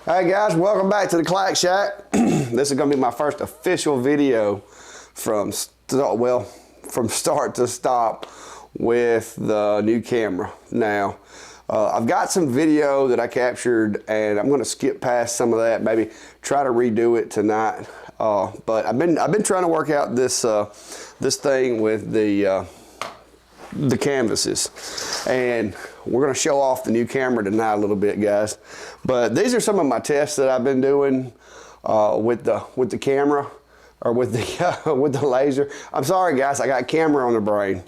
Hey guys, welcome back to the Clack Shack. This is going to be my first official video from start to stop with the new camera. Now, I've got some video that I captured, and I'm going to skip past some of that. Maybe try to redo it tonight. But I've been trying to work out this this thing with the canvases, and we're going to show off the new camera tonight a little bit, guys. But these are some of my tests that I've been doing with the camera, or with the with the laser. I'm sorry guys, I got camera on the brain,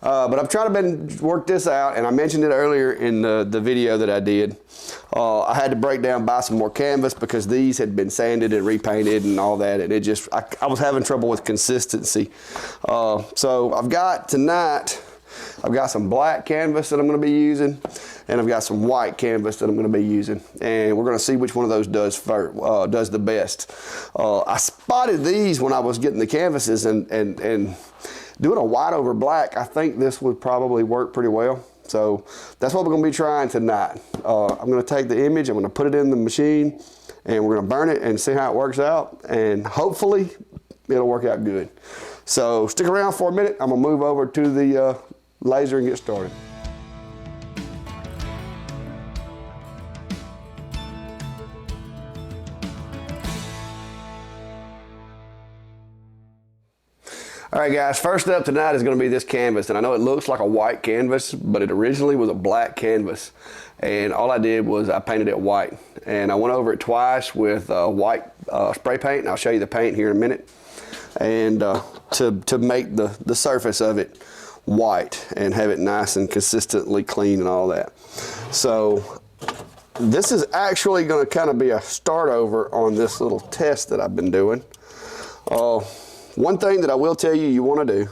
but I'm trying to work this out, and I mentioned it earlier in the video that I did. I had to break down, buy some more canvas because these had been sanded and repainted and all that, and it just I was having trouble with consistency. So I've got some black canvas that I'm going to be using, and I've got some white canvas that I'm going to be using, and we're going to see which one of those does the best. I spotted these when I was getting the canvases, and doing a white over black, I think this would probably work pretty well. So that's what we're going to be trying tonight. I'm going to take the image, I'm going to put it in the machine, and we're going to burn it and see how it works out, and hopefully it'll work out good. So stick around for a minute. I'm going to move over to the laser and get started. All right guys, first up tonight is going to be this canvas, and I know it looks like a white canvas, but it originally was a black canvas, and all I did was I painted it white, and I went over it twice with white spray paint, and I'll show you the paint here in a minute, and to make the surface of it white and have it nice and consistently clean and all that. So this is actually going to kind of be a start over on this little test that I've been doing. One thing that I will tell you want to do,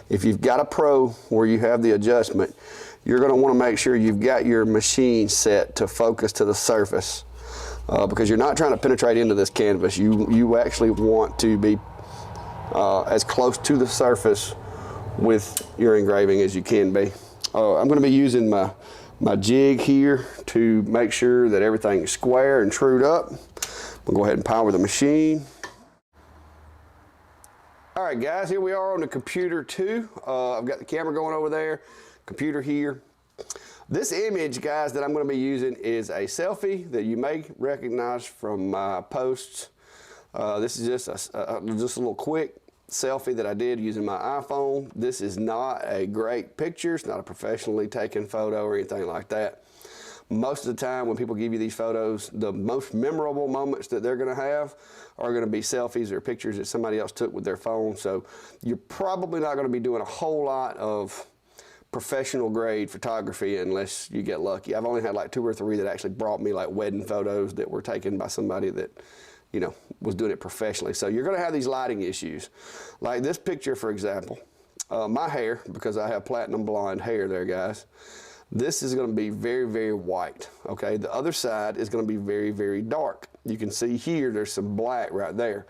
if you've got a Pro where you have the adjustment, you're going to want to make sure you've got your machine set to focus to the surface, because you're not trying to penetrate into this canvas. You actually want to be as close to the surface with your engraving as you can be. I'm going to be using my jig here to make sure that everything is square and trued up. We'll go ahead and power the machine. All right guys, here we are on the computer too. I've got the camera going over there, computer here. This image, guys, that I'm going to be using is a selfie that you may recognize from my posts. This is just a little quick selfie that I did using my iPhone. This is not a great picture. It's not a professionally taken photo or anything like that. Most of the time when people give you these photos, the most memorable moments that they're going to have are going to be selfies or pictures that somebody else took with their phone. So you're probably not going to be doing a whole lot of professional grade photography unless you get lucky. I've only had like 2 or 3 that actually brought me like wedding photos that were taken by somebody that, you know, was doing it professionally. So you're going to have these lighting issues. Like this picture, for example, my hair, because I have platinum blonde hair there, guys, this is going to be very, very white, okay? The other side is going to be very, very dark. You can see here there's some black right there.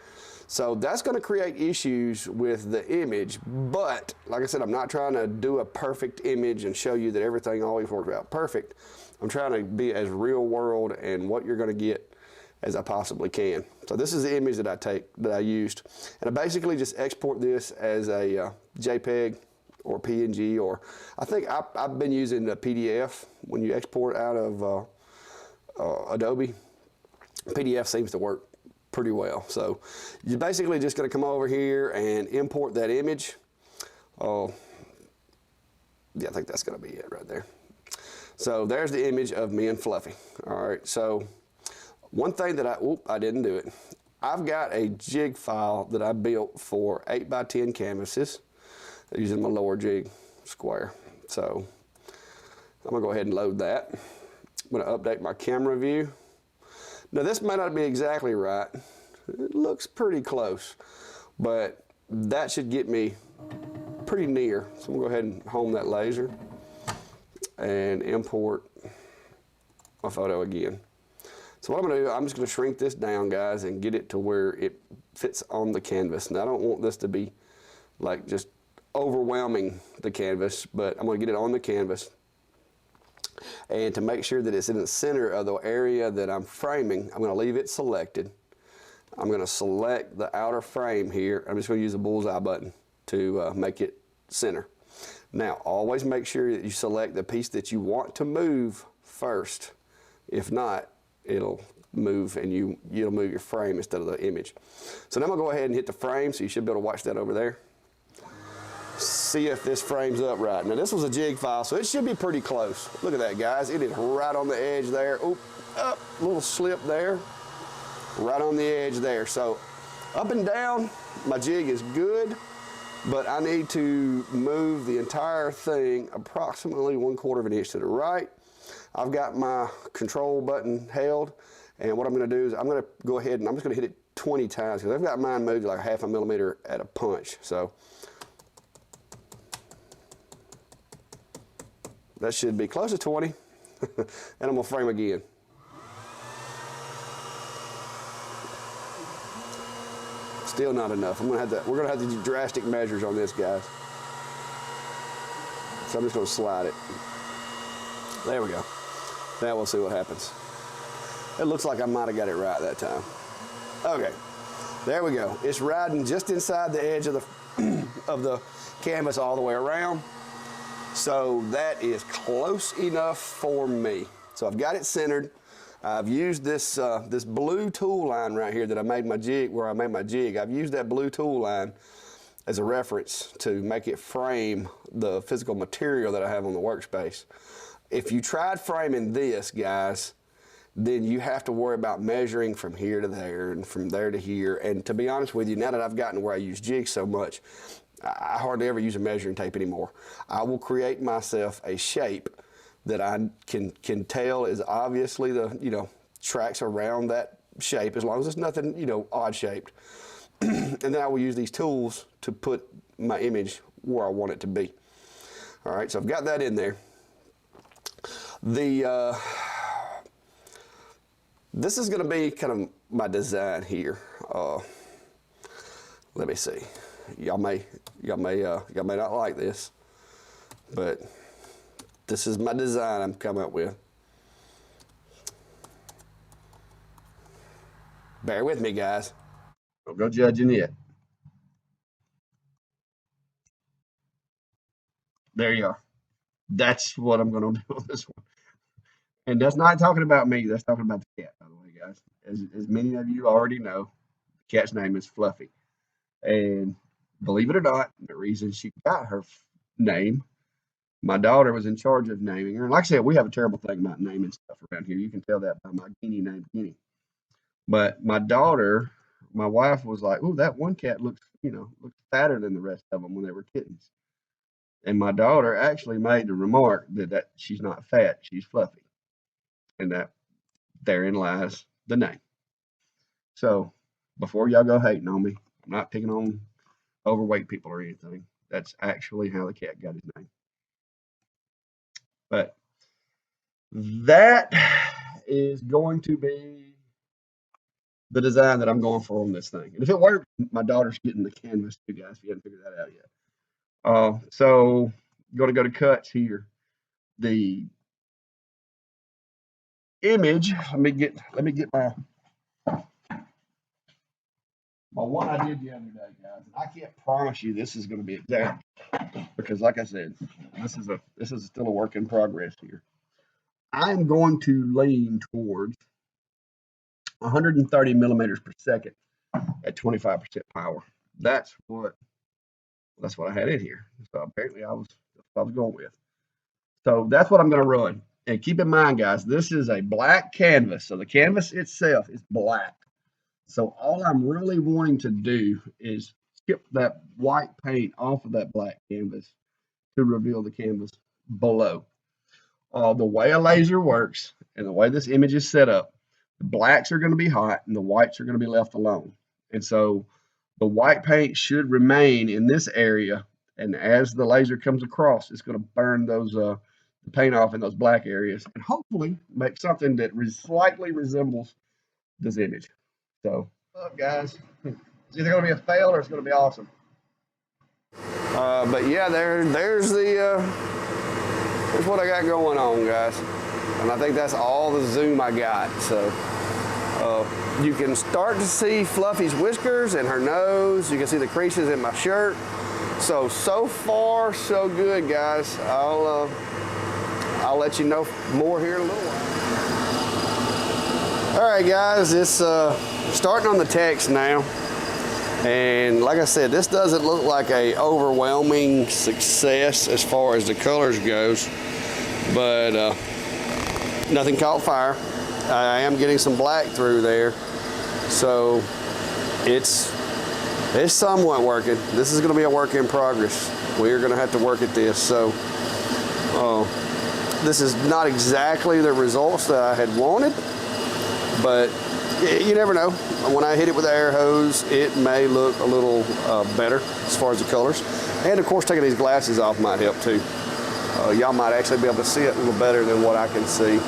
So that's going to create issues with the image, but like I said, I'm not trying to do a perfect image and show you that everything always works out perfect. I'm trying to be as real world and what you're going to get as I possibly can. So this is the image that I used, and I basically just export this as a JPEG or PNG, or I think I've been using the PDF when you export out of Adobe. PDF seems to work pretty well. So you're basically just going to come over here and import that image. Yeah, I think that's going to be it right there. So there's the image of me and Fluffy. All right, so one thing that I didn't do it. I've got a jig file that I built for 8x10 canvases using my lower jig square. So I'm gonna go ahead and load that. I'm gonna update my camera view. Now this may not be exactly right. It looks pretty close, but that should get me pretty near. So I'm gonna go ahead and home that laser and import my photo again. So what I'm gonna do, I'm just gonna shrink this down, guys, and get it to where it fits on the canvas. Now I don't want this to be like just overwhelming the canvas, but I'm going to get it on the canvas. And to make sure that it's in the center of the area that I'm framing, I'm going to leave it selected. I'm going to select the outer frame here. I'm just going to use the bullseye button to make it center. Now, always make sure that you select the piece that you want to move first. If not, it'll move and you'll move your frame instead of the image. So now I'm going to go ahead and hit the frame, so you should be able to watch that over there. See if this frames up right. Now this was a jig file, so it should be pretty close. Look at that, guys. It is right on the edge there. Oop, up, little slip there. Right on the edge there. So up and down, my jig is good, but I need to move the entire thing approximately 1/4 of an inch to the right. I've got my control button held, and what I'm going to do is I'm going to go ahead and I'm just going to hit it 20 times because I've got mine moved like 1/2 millimeter at a punch. So that should be close to 20, and I'm going to frame again. Still not enough. We're gonna have to do drastic measures on this, guys. So I'm just gonna slide it. There we go. Now we'll see what happens. It looks like I might have got it right that time. Okay, there we go. It's riding just inside the edge of the canvas all the way around. So that is close enough for me. So I've got it centered. I've used this this blue tool line right here that I made my jig, where I made my jig. I've used that blue tool line as a reference to make it frame the physical material that I have on the workspace. If you tried framing this, guys, then you have to worry about measuring from here to there and from there to here. And to be honest with you, now that I've gotten to where I use jigs so much, I hardly ever use a measuring tape anymore. I will create myself a shape that I can tell is obviously the tracks around that shape, as long as it's nothing odd shaped. And then I will use these tools to put my image where I want it to be. All right, so I've got that in there. This is going to be kind of my design here. Let me see. Y'all may not like this, but this is my design I'm coming up with. Bear with me, guys. Don't go judging it. There you are. That's what I'm going to do on this one. And that's not talking about me. That's talking about the cat, by the way, guys. As many of you already know, the cat's name is Fluffy. And believe it or not, the reason she got her name, my daughter was in charge of naming her. And like I said, we have a terrible thing about naming stuff around here. You can tell that by my guinea named Guinea. But my daughter, my wife was like, "Oh, that one cat looks fatter than the rest of them when they were kittens." And my daughter actually made the remark that she's not fat, she's fluffy. And that therein lies the name. So before y'all go hating on me, I'm not picking on overweight people or anything. That's actually how the cat got his name. But that is going to be the design that I'm going for on this thing. And if it works, my daughter's getting the canvas too, guys, if you haven't figured that out yet. So going to go to cuts here. The image, let me get my one I did the other day, guys. And I can't promise you this is going to be exact because, like I said, this is still a work in progress here. I'm going to lean towards 130 millimeters per second at 25% power. That's what I had in here. So apparently that's what I was going with. So that's what I'm going to run. And keep in mind, guys, this is a black canvas. So the canvas itself is black. So all I'm really wanting to do is skip that white paint off of that black canvas to reveal the canvas below. The way a laser works and the way this image is set up, the blacks are going to be hot and the whites are going to be left alone. And so the white paint should remain in this area. And as the laser comes across, it's going to burn those the paint off in those black areas and hopefully make something that slightly resembles this image. So, what's up, guys? It's either going to be a fail or it's going to be awesome. But yeah, there's the here's what I got going on, guys. And I think that's all the zoom I got. So you can start to see Fluffy's whiskers and her nose. You can see the creases in my shirt. So far, so good, guys. I'll let you know more here in a little while. All right, guys, it's starting on the text now. And like I said, this doesn't look like a overwhelming success as far as the colors goes, but nothing caught fire. I am getting some black through there, so it's somewhat working. This is going to be a work in progress. We're going to have to work at this. So this is not exactly the results that I had wanted, but you never know. When I hit it with the air hose, it may look a little better as far as the colors. And of course, taking these glasses off might help too. Y'all might actually be able to see it a little better than what I can see.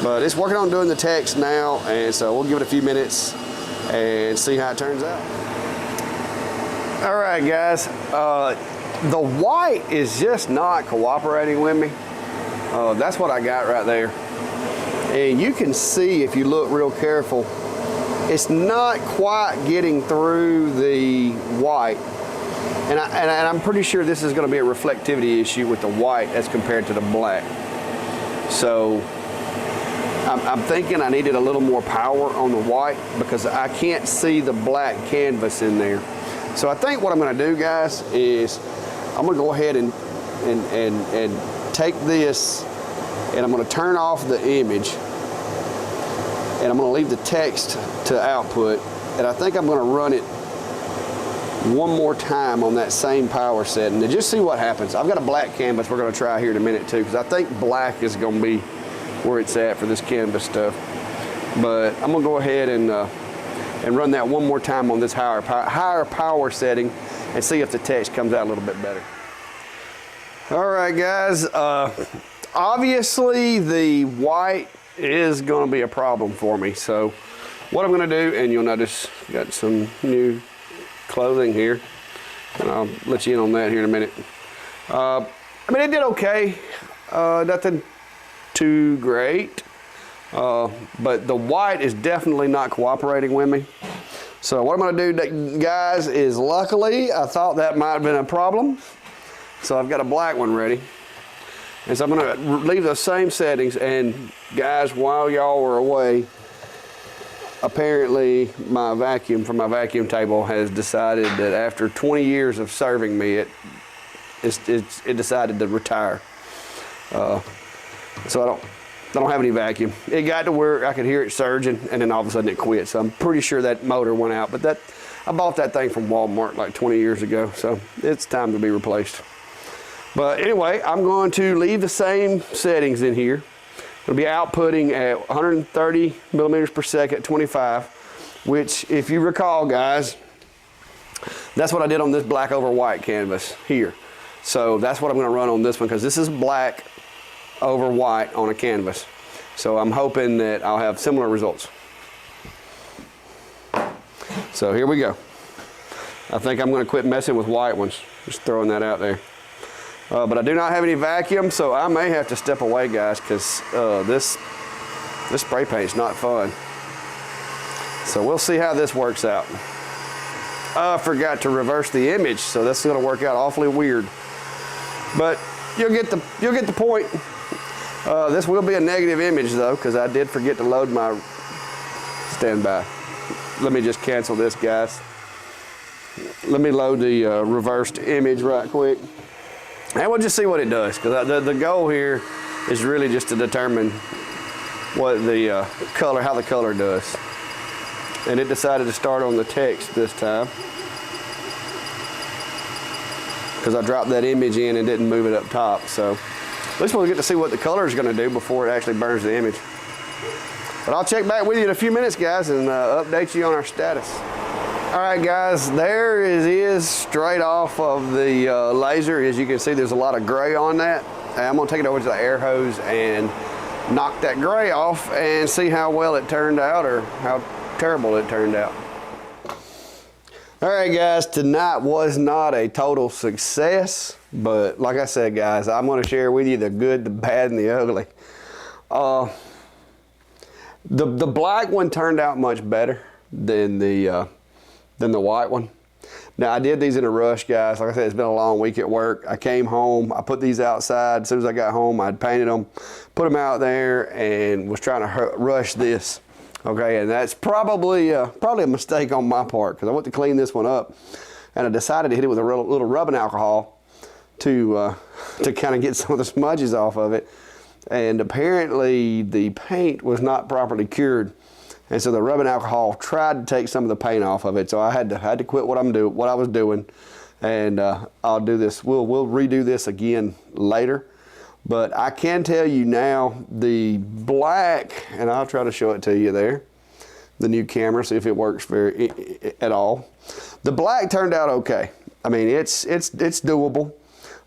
But it's working on doing the text now, and so we'll give it a few minutes and see how it turns out. All right, guys. The white is just not cooperating with me. That's what I got right there. And you can see if you look real careful, it's not quite getting through the white. And I'm pretty sure this is going to be a reflectivity issue with the white as compared to the black. So I'm thinking I needed a little more power on the white because I can't see the black canvas in there. So I think what I'm going to do, guys, is I'm going to go ahead and take this, and I'm going to turn off the image, and I'm going to leave the text to output, and I think I'm going to run it one more time on that same power setting and just see what happens. I've got a black canvas we're going to try here in a minute too, because I think black is going to be where it's at for this canvas stuff. But I'm going to go ahead and run that one more time on this higher power setting and see if the text comes out a little bit better. All right, guys. Obviously, the white is going to be a problem for me. So what I'm going to do, and you'll notice I got some new clothing here, and I'll let you in on that here in a minute. I mean, it did okay. Nothing too great. But the white is definitely not cooperating with me. So what I'm going to do, guys, is luckily I thought that might have been a problem. So I've got a black one ready. And so I'm going to leave those same settings. And guys, while y'all were away, apparently my vacuum from my vacuum table has decided that after 20 years of serving me, it decided to retire. So I don't have any vacuum. It got to where I could hear it surging, and then all of a sudden it quit. So I'm pretty sure that motor went out. But I bought that thing from Walmart like 20 years ago, so it's time to be replaced. But anyway, I'm going to leave the same settings in here. It'll be outputting at 130 millimeters per second, 25, which, if you recall, guys, that's what I did on this black over white canvas here. So that's what I'm going to run on this one, because this is black over white on a canvas. So I'm hoping that I'll have similar results. So here we go. I think I'm going to quit messing with white ones. Just throwing that out there. But I do not have any vacuum, so I may have to step away, guys, because this spray paint's not fun. So we'll see how this works out. I forgot to reverse the image, so that's going to work out awfully weird. But you'll get the point. This will be a negative image, though, because I did forget to load my standby. Let me just cancel this, guys. Let me load the reversed image right quick. And we'll just see what it does, because the goal here is really just to determine what the color, how the color does. And it decided to start on the text this time, because I dropped that image in and didn't move it up top. So at least we'll get to see what the color is going to do before it actually burns the image. But I'll check back with you in a few minutes, guys, and update you on our status. All right, guys, there it is straight off of the laser. As you can see, there's a lot of gray on that. And I'm gonna take it over to the air hose and knock that gray off and see how well it turned out or how terrible it turned out. All right, guys, tonight was not a total success, but like I said, guys, I'm going to share with you the good, the bad, and the ugly. The black one turned out much better than the white one. Now, I did these in a rush, guys. Like I said, it's been a long week at work. I came home, I put these outside. As soon as I got home, I'd painted them, put them out there, and was trying to rush this. Okay, and that's probably a mistake on my part, because I went to clean this one up, and I decided to hit it with a little rubbing alcohol to kind of get some of the smudges off of it. And apparently the paint was not properly cured, and so the rubbing alcohol tried to take some of the paint off of it. So I had to quit what I was doing, and I'll do this. We'll redo this again later. But I can tell you now, the black, and I'll try to show it to you there, the new camera, see if it works at all. The black turned out okay. I mean, it's doable.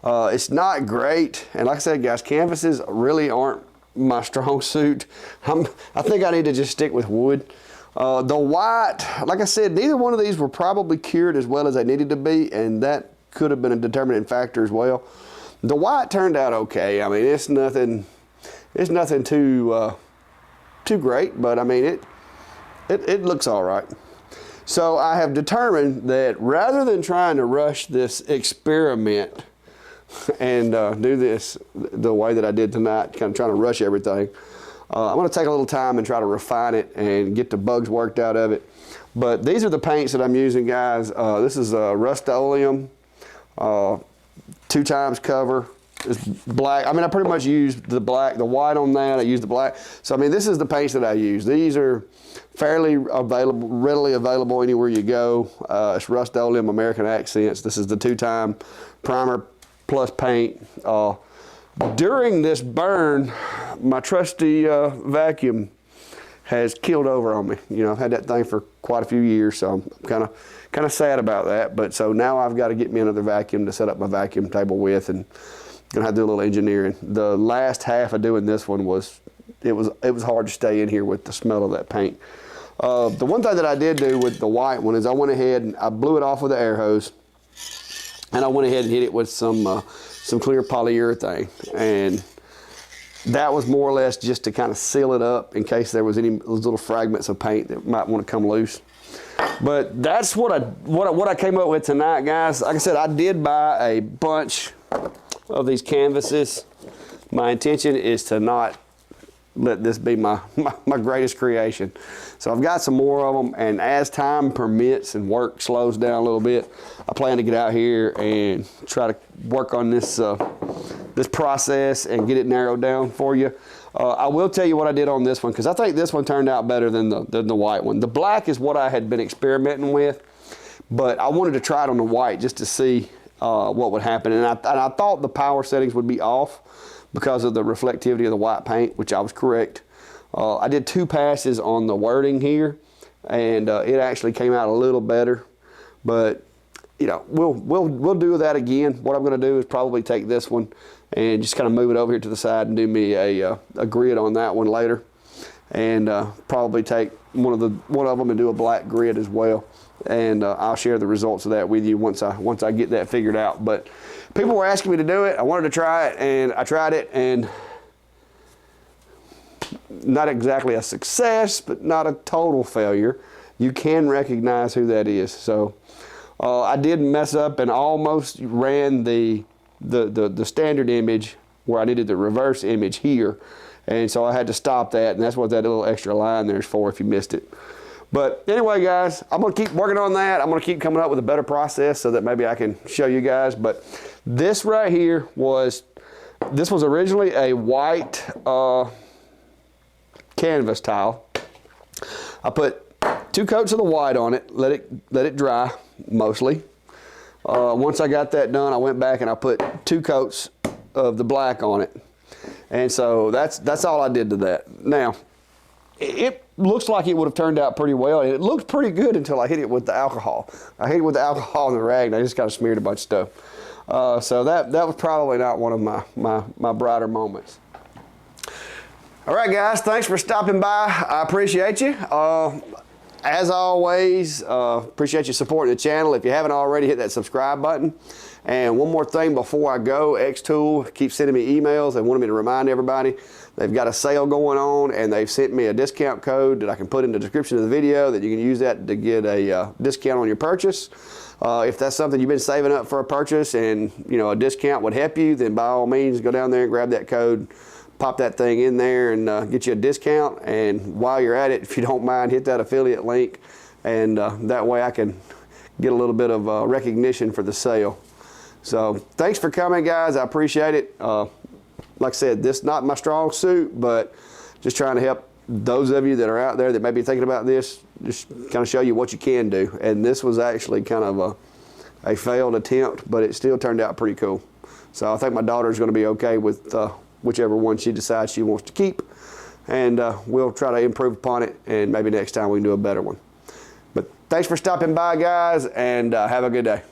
It's not great, and like I said, guys, canvases really aren't my strong suit. I think I need to just stick with wood. The white, like I said, neither one of these were probably cured as well as they needed to be, and that could have been a determining factor as well. The white turned out okay. I mean, it's nothing too great, but I mean, it looks all right. So I have determined that rather than trying to rush this experiment and do this the way that I did tonight, kind of trying to rush everything, I'm going to take a little time and try to refine it and get the bugs worked out of it. But these are the paints that I'm using, guys. This is Rust-Oleum. 2 times cover. It's black. I mean, I pretty much used the black, the white on that. I used the black. So, I mean, this is the paints that I use. These are fairly available, readily available anywhere you go. It's Rust-Oleum American Accents. This is the 2-time primer plus paint. During this burn, my trusty vacuum has killed over on me. You know, I've had that thing for quite a few years, so I'm kind of sad about that. But so now I've got to get me another vacuum to set up my vacuum table with, and gonna have to do a little engineering. The last half of doing this one was hard to stay in here with the smell of that paint. The one thing that I did do with the white one is I went ahead and I blew it off with the air hose, and I went ahead and hit it with some clear polyurethane, and that was more or less just to kind of seal it up in case there was any little fragments of paint that might want to come loose. But that's what I came up with tonight, guys. Like I said, I did buy a bunch of these canvases. My intention is to not let this be my greatest creation. So I've got some more of them, and as time permits and work slows down a little bit, I plan to get out here and try to work on this this process and get it narrowed down for you. I will tell you what I did on this one, because I think this one turned out better than the white one. The black is what I had been experimenting with, but I wanted to try it on the white just to see what would happen. And I thought the power settings would be off because of the reflectivity of the white paint, which I was correct. I did 2 passes on the wording here, and it actually came out a little better. But you know, we'll do that again. What I'm going to do is probably take this one and just kind of move it over here to the side and do me a grid on that one later, and probably take one of them and do a black grid as well. And I'll share the results of that with you once I get that figured out. But people were asking me to do it. I wanted to try it, and I tried it, and not exactly a success, but not a total failure. You can recognize who that is. So I did mess up and almost ran the standard image where I needed the reverse image here, and so I had to stop that, and that's what that little extra line there is for if you missed it. But anyway, guys, I'm going to keep working on that. I'm going to keep coming up with a better process so that maybe I can show you guys. But this right here was originally a white canvas tile. I put 2 coats of the white on it, let it dry mostly. Once I got that done, I went back and I put 2 coats of the black on it. And so that's all I did to that. Now, it looks like it would have turned out pretty well, and it looked pretty good until I hit it with the alcohol. I hit it with the alcohol and the rag, and I just kind of smeared a bunch of stuff. So that was probably not one of my brighter moments. All right, guys, thanks for stopping by. I appreciate you. as always, appreciate you supporting the channel. If you haven't already, hit that subscribe button. And one more thing before I go, X-Tool keeps sending me emails. They wanted me to remind everybody they've got a sale going on, and they've sent me a discount code that I can put in the description of the video that you can use that to get a discount on your purchase. If that's something you've been saving up for a purchase and a discount would help you, then by all means go down there and grab that code, pop that thing in there and get you a discount. And while you're at it, if you don't mind, hit that affiliate link, and that way I can get a little bit of recognition for the sale. So thanks for coming, guys. I appreciate it. Like I said, this is not my strong suit, but just trying to help those of you that are out there that may be thinking about this, just kind of show you what you can do. And this was actually kind of a failed attempt, but it still turned out pretty cool. So I think my daughter's going to be okay with whichever one she decides she wants to keep. And we'll try to improve upon it, and maybe next time we can do a better one. But thanks for stopping by, guys, and have a good day.